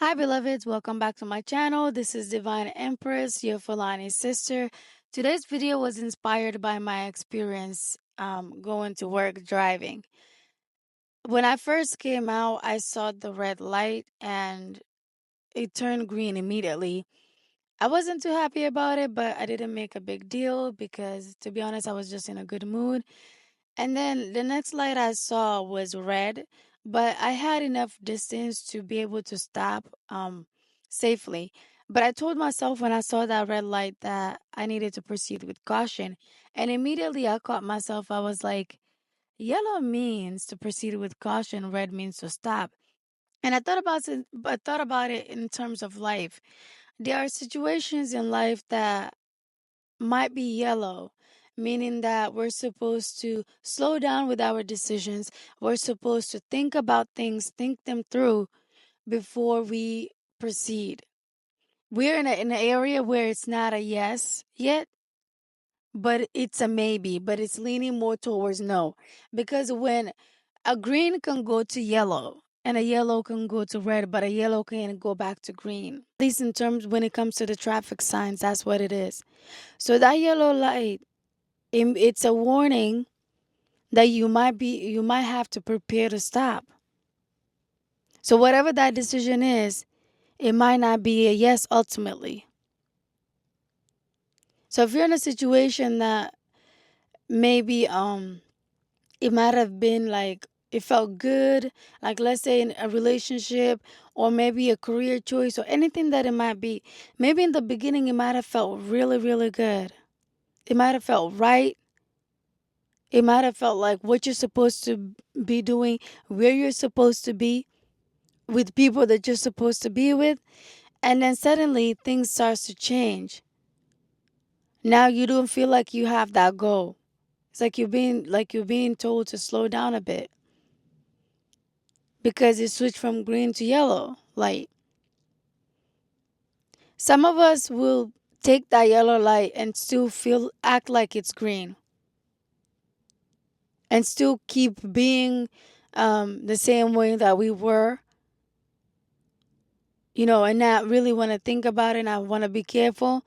Hi, beloveds. Welcome back to my channel. This is Divine Empress, your Fulani sister. Today's video was inspired by my experience going to work driving. When I first came out, I saw the red light and it turned green immediately. I wasn't too happy about it, but I didn't make a big deal because, to be honest, I was just in a good mood. And then the next light I saw was red, but I had enough distance to be able to stop safely. But I told myself when I saw that red light that I needed to proceed with caution. And immediately I caught myself. I was like, yellow means to proceed with caution, red means to stop. And I thought about it in terms of life. There are situations in life that might be yellow, meaning that we're supposed to slow down with our decisions. We're supposed to think about things, think them through before we proceed. We're in an area where it's not a yes yet, but it's a maybe, but it's leaning more towards no. Because when a green can go to yellow and a yellow can go to red, but a yellow can go back to green. At least in terms when it comes to the traffic signs, that's what it is. So that yellow light, it's a warning that you might have to prepare to stop. So whatever that decision is, it might not be a yes ultimately. So if you're in a situation that maybe it might have been like it felt good, like let's say in a relationship or maybe a career choice or anything that it might be, maybe in the beginning it might have felt really, really good. It might have felt right. It might have felt like what you're supposed to be doing, where you're supposed to be, with people that you're supposed to be with, and then suddenly things starts to change. Now you don't feel like you have that goal. It's like you're being told to slow down a bit because it switched from green to yellow light. Some of us will take that yellow light and still feel act like it's green and still keep being the same way that we were, and not really want to think about it and I want to be careful.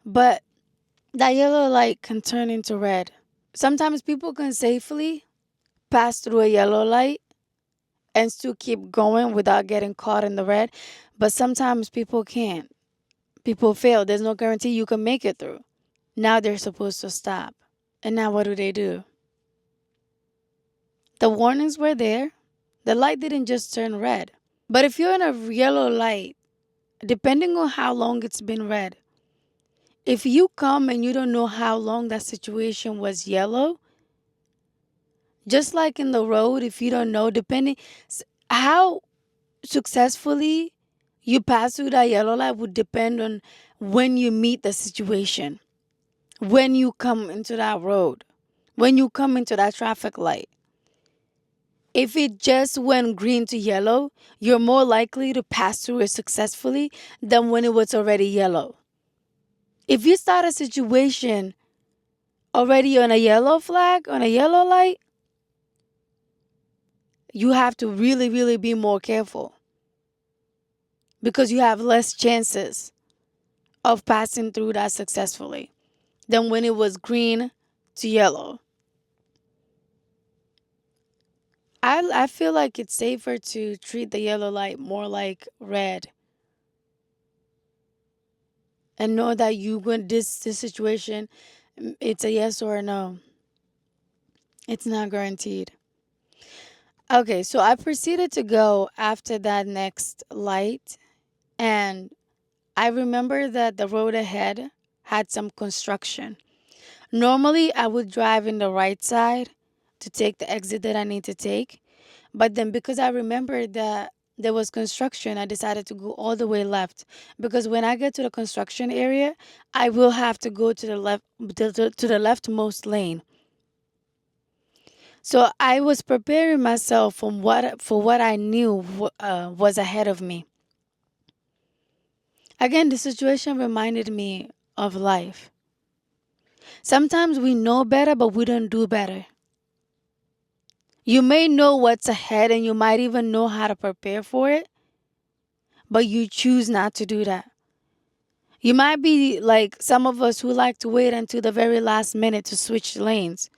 But that yellow light can turn into red. Sometimes people can safely pass through a yellow light and still keep going without getting caught in the red, but sometimes people can't. People fail. There's no guarantee you can make it through. Now they're supposed to stop. And now what do? The warnings were there. The light didn't just turn red. But if you're in a yellow light, depending on how long it's been red, if you come and you don't know how long that situation was yellow, just like in the road, if you don't know, depending how successfully you pass through that yellow light would depend on when you meet the situation, when you come into that road, when you come into that traffic light. If it just went green to yellow, you're more likely to pass through it successfully than when it was already yellow. If you start a situation already on a yellow flag, on a yellow light, you have to really, really be more careful because you have less chances of passing through that successfully than when it was green to yellow. I feel like it's safer to treat the yellow light more like red and know that you win this situation. It's a yes or a no. It's not guaranteed. Okay, so I proceeded to go after that next light, and I remember that the road ahead had some construction. Normally, I would drive in the right side to take the exit that I need to take. But then, because I remembered that there was construction, I decided to go all the way left. Because when I get to the construction area, I will have to go to the left, to the leftmost lane. So I was preparing myself for what I knew was ahead of me. Again, the situation reminded me of life. Sometimes we know better, but we don't do better. You may know what's ahead and you might even know how to prepare for it, but you choose not to do that. You might be like some of us who like to wait until the very last minute to switch lanes.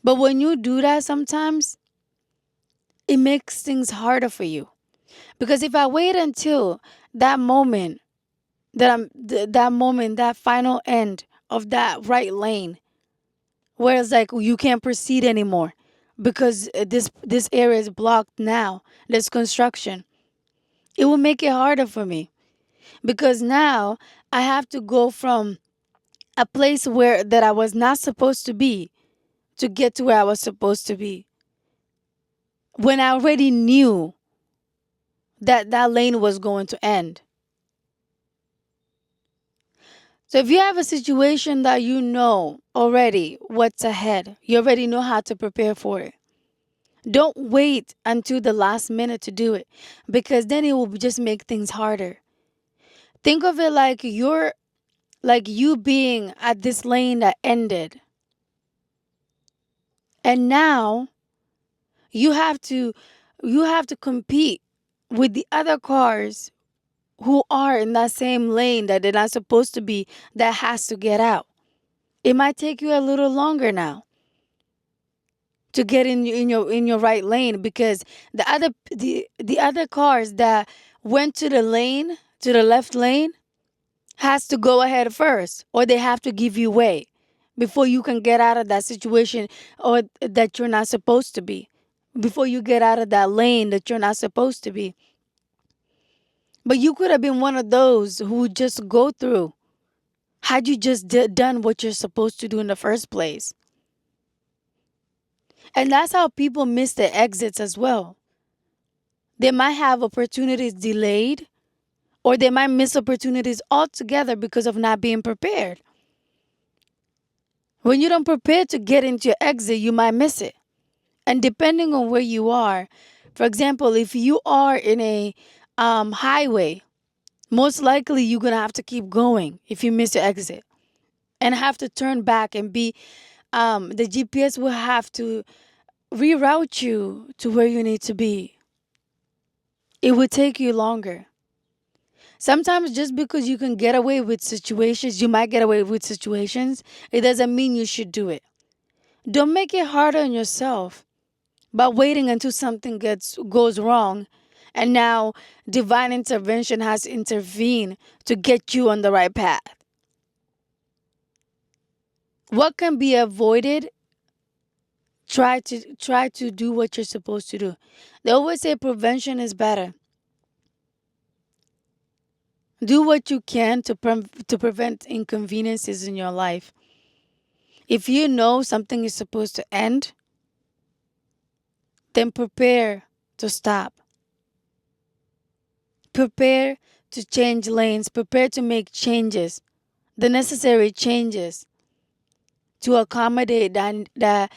But when you do that sometimes, it makes things harder for you. Because if I wait until that moment, that final end of that right lane, where it's like you can't proceed anymore because this area is blocked now. There's construction. It will make it harder for me because now I have to go from a place where that I was not supposed to be to get to where I was supposed to be when I already knew that that lane was going to end. So if you have a situation that you know already what's ahead, you already know how to prepare for it. Don't wait until the last minute to do it because then it will just make things harder. Think of it like you being at this lane that ended. And now you have to you have to compete with the other cars who are in that same lane that they're not supposed to be, that has to get out. It might take you a little longer now to get in your right lane because the other cars that went to the lane, to the left lane, has to go ahead first, or they have to give you way before you can get out of that situation or that you're not supposed to be, before you get out of that lane that you're not supposed to be. But you could have been one of those who would just go through had you just done what you're supposed to do in the first place. And that's how people miss their exits as well. They might have opportunities delayed, or they might miss opportunities altogether because of not being prepared. When you don't prepare to get into your exit, you might miss it. And depending on where you are, for example, if you are in a highway, most likely you're going to have to keep going if you miss your exit and have to turn back and the GPS will have to reroute you to where you need to be. It would take you longer. Sometimes just because you can get away with situations, you might get away with situations, it doesn't mean you should do it. Don't make it harder on yourself by waiting until something goes wrong and now divine intervention has intervened to get you on the right path. What can be avoided, try to do what you're supposed to do. They always say prevention is better. Do what you can to prevent inconveniences in your life. If you know something is supposed to end, then prepare to stop. Prepare to change lanes. Prepare to make changes, the necessary changes to accommodate the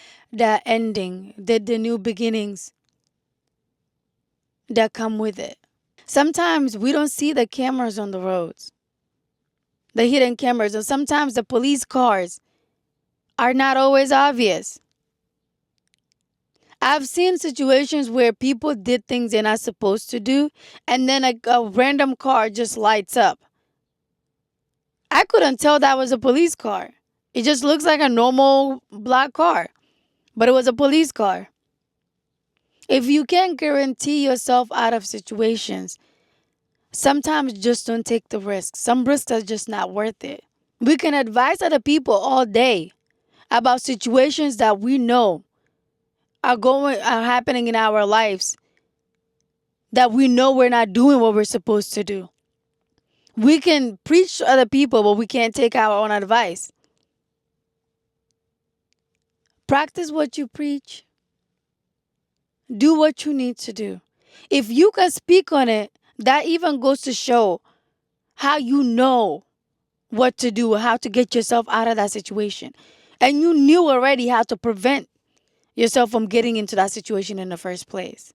ending, the new beginnings that come with it. Sometimes we don't see the cameras on the roads, the hidden cameras, or sometimes the police cars are not always obvious. I've seen situations where people did things they're not supposed to do, and then a random car just lights up. I couldn't tell that was a police car. It just looks like a normal black car, but it was a police car. If you can't guarantee yourself out of situations, sometimes just don't take the risk. Some risks are just not worth it. We can advise other people all day about situations that we know are happening in our lives, that we know we're not doing what we're supposed to do. We can preach to other people, but we can't take our own advice. Practice what you preach. Do what you need to do. If you can speak on it, that even goes to show how you know what to do, how to get yourself out of that situation. And you knew already how to prevent yourself from getting into that situation in the first place.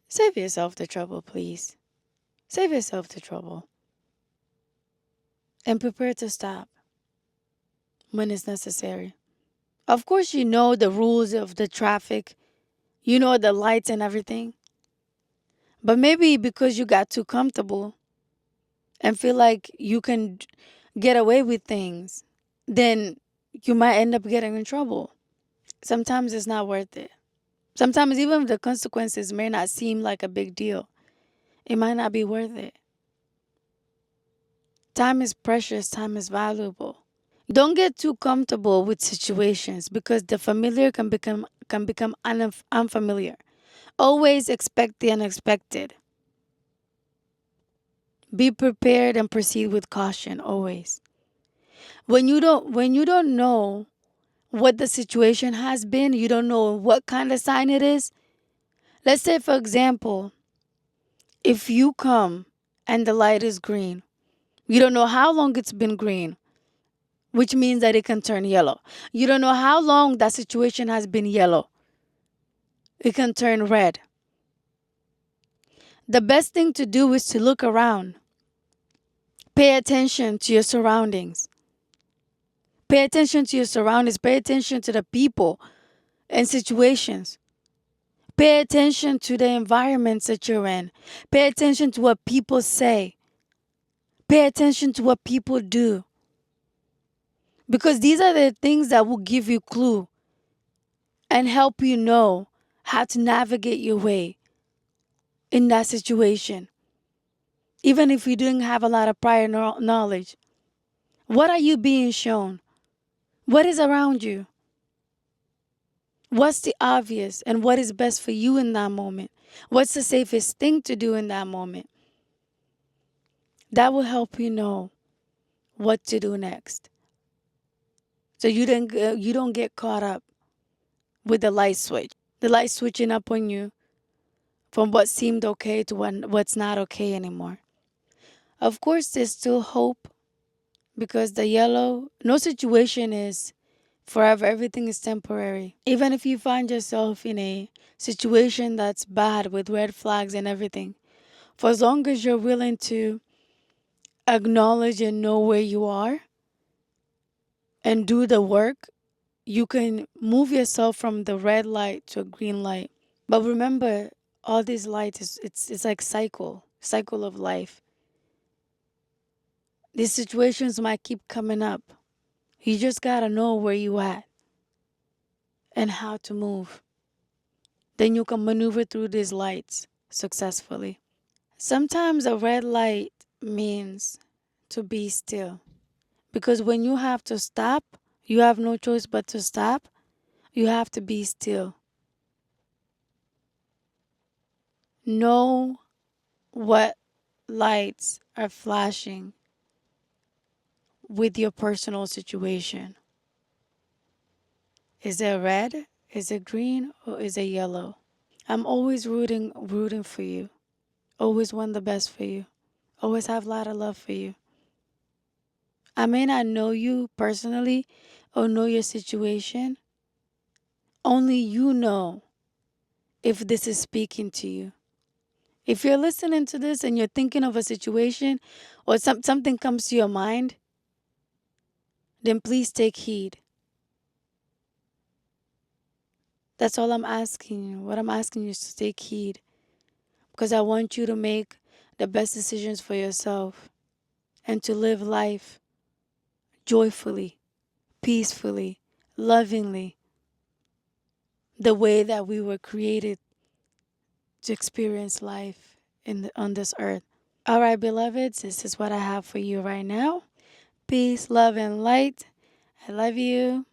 Save yourself the trouble, please. Save yourself the trouble. And prepare to stop when it's necessary. Of course, you know the rules of the traffic You know the lights and everything. But maybe because you got too comfortable and feel like you can get away with things, then you might end up getting in trouble. Sometimes it's not worth it. Sometimes even if the consequences may not seem like a big deal, it might not be worth it. Time is precious, time is valuable. Don't get too comfortable with situations because the familiar can become unfamiliar. Always expect the unexpected. Be prepared and proceed with caution always. When you don't know what the situation has been, you don't know what kind of sign it is. Let's say for example, if you come and the light is green, you don't know how long it's been green, which means that it can turn yellow. You don't know how long that situation has been yellow. It can turn red. The best thing to do is to look around. Pay attention to your surroundings. Pay attention to your surroundings. Pay attention to the people and situations. Pay attention to the environments that you're in. Pay attention to what people say. Pay attention to what people do. Because these are the things that will give you clue and help you know how to navigate your way in that situation. Even if you didn't have a lot of prior knowledge. What are you being shown? What is around you? What's the obvious and what is best for you in that moment? What's the safest thing to do in that moment? That will help you know what to do next. So you don't get caught up with the light switch. The light switching up on you from what seemed okay to what's not okay anymore. Of course, there's still hope because no situation is forever. Everything is temporary. Even if you find yourself in a situation that's bad with red flags and everything, for as long as you're willing to acknowledge and know where you are and do the work, you can move yourself from the red light to a green light. But remember, all these lights it's like cycle of life. These situations might keep coming up. You just gotta know where you at and how to move. Then you can maneuver through these lights successfully. Sometimes a red light means to be still. Because when you have to stop, you have no choice but to stop. You have to be still. Know what lights are flashing with your personal situation. Is it red? Is it green? Or is it yellow? I'm always rooting for you. Always want the best for you. Always have a lot of love for you. I may not know you personally or know your situation. Only you know if this is speaking to you. If you're listening to this and you're thinking of a situation or something comes to your mind, then please take heed. That's all I'm asking you. What I'm asking you is to take heed because I want you to make the best decisions for yourself and to live life joyfully, peacefully, lovingly, the way that we were created to experience life on this earth. All right, beloveds, this is what I have for you right now. Peace, love, and light. I love you.